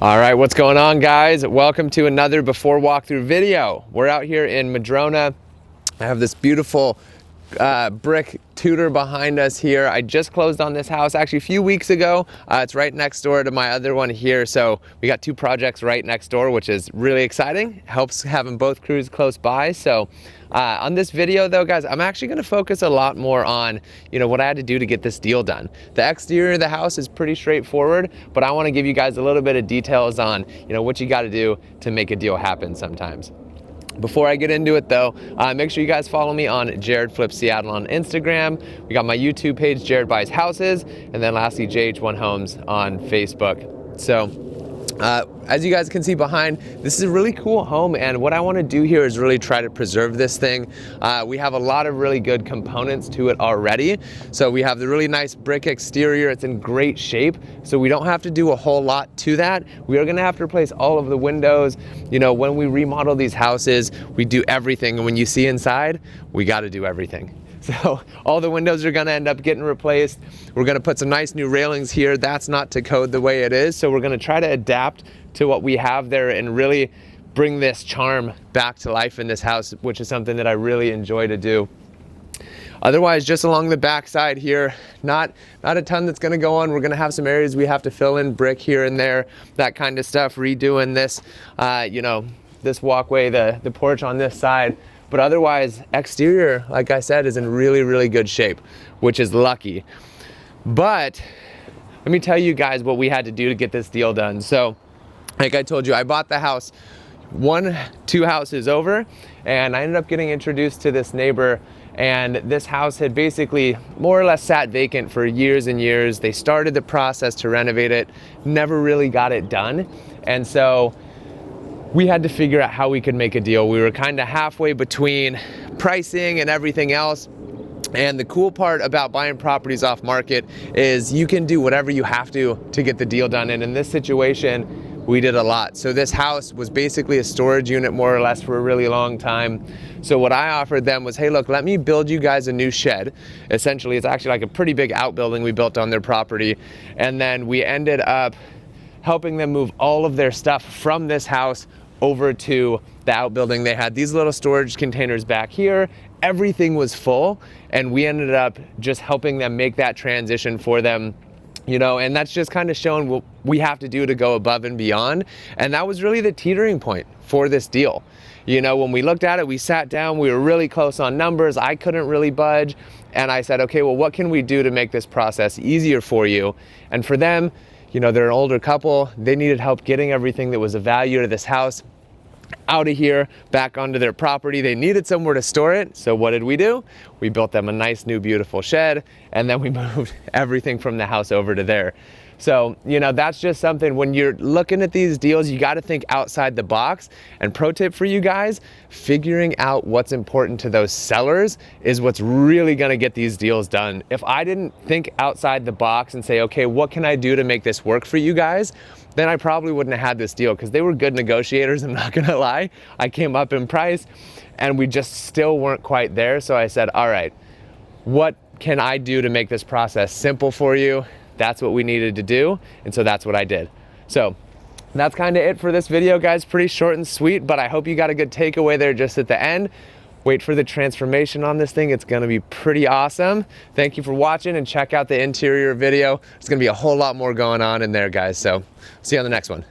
All right, what's going on, guys? Welcome to another before walkthrough video. We're out here in Madrona. I have this beautiful brick Tudor behind us here. I just closed on this house actually a few weeks ago. It's right next door to my other one here. So we got two projects right next door, which is really exciting. Helps having both crews close by. So on this video though, guys, I'm actually gonna focus a lot more on, what I had to do to get this deal done. The exterior of the house is pretty straightforward, but I wanna give you guys a little bit of details on, what you gotta do to make a deal happen sometimes. Before I get into it though, make sure you guys follow me on Jared Flips Seattle on Instagram. We got my YouTube page, Jared Buys Houses, and then lastly, JH1 Homes on Facebook. So, as you guys can see behind, this is a really cool home, and what I want to do here is really try to preserve this thing. We have a lot of really good components to it already. So we have the really nice brick exterior. It's in great shape, so we don't have to do a whole lot to that. We are going to have to replace all of the windows. When we remodel these houses, we do everything, and when you see inside, we got to do everything. So all the windows are gonna end up getting replaced. We're gonna put some nice new railings here. That's not to code the way it is. So we're gonna try to adapt to what we have there and really bring this charm back to life in this house, which is something that I really enjoy to do. Otherwise, just along the back side here, not a ton that's gonna go on. We're gonna have some areas we have to fill in brick here and there, that kind of stuff, redoing this, this walkway, the porch on this side. But otherwise, exterior, like I said, is in really, really good shape, which is lucky. But let me tell you guys what we had to do to get this deal done. So, like I told you, I bought the house 2 houses over, and I ended up getting introduced to this neighbor, and this house had basically more or less sat vacant for years and years. They started the process to renovate it, never really got it done. And so we had to figure out how we could make a deal. We were kind of halfway between pricing and everything else. And the cool part about buying properties off market is you can do whatever you have to get the deal done. And in this situation, we did a lot. So this house was basically a storage unit more or less for a really long time. So what I offered them was, hey, look, let me build you guys a new shed. Essentially, it's actually like a pretty big outbuilding we built on their property. And then we ended up helping them move all of their stuff from this house over to the outbuilding. They had these little storage containers back here. Everything was full, and we ended up just helping them make that transition for them, and that's just kind of showing what we have to do to go above and beyond. And that was really the teetering point for this deal. When we looked at it, we sat down, we were really close on numbers. I couldn't really budge. And I said, okay, well, what can we do to make this process easier for you? And for them, they're an older couple. They needed help getting everything that was of value to this house out of here, back onto their property. They needed somewhere to store it. So what did we do? We built them a nice, new, beautiful shed, and then we moved everything from the house over to there. So, that's just something, when you're looking at these deals, you got to think outside the box. And pro tip for you guys, figuring out what's important to those sellers is what's really going to get these deals done. If I didn't think outside the box and say, okay, what can I do to make this work for you guys? Then I probably wouldn't have had this deal, because they were good negotiators. I'm not going to lie. I came up in price and we just still weren't quite there. So I said, all right, what can I do to make this process simple for you? That's what we needed to do, and so that's what I did. So that's kind of it for this video, guys. Pretty short and sweet, but I hope you got a good takeaway there just at the end. Wait for the transformation on this thing. It's gonna be pretty awesome. Thank you for watching, and check out the interior video. There's gonna be a whole lot more going on in there, guys. So see you on the next one.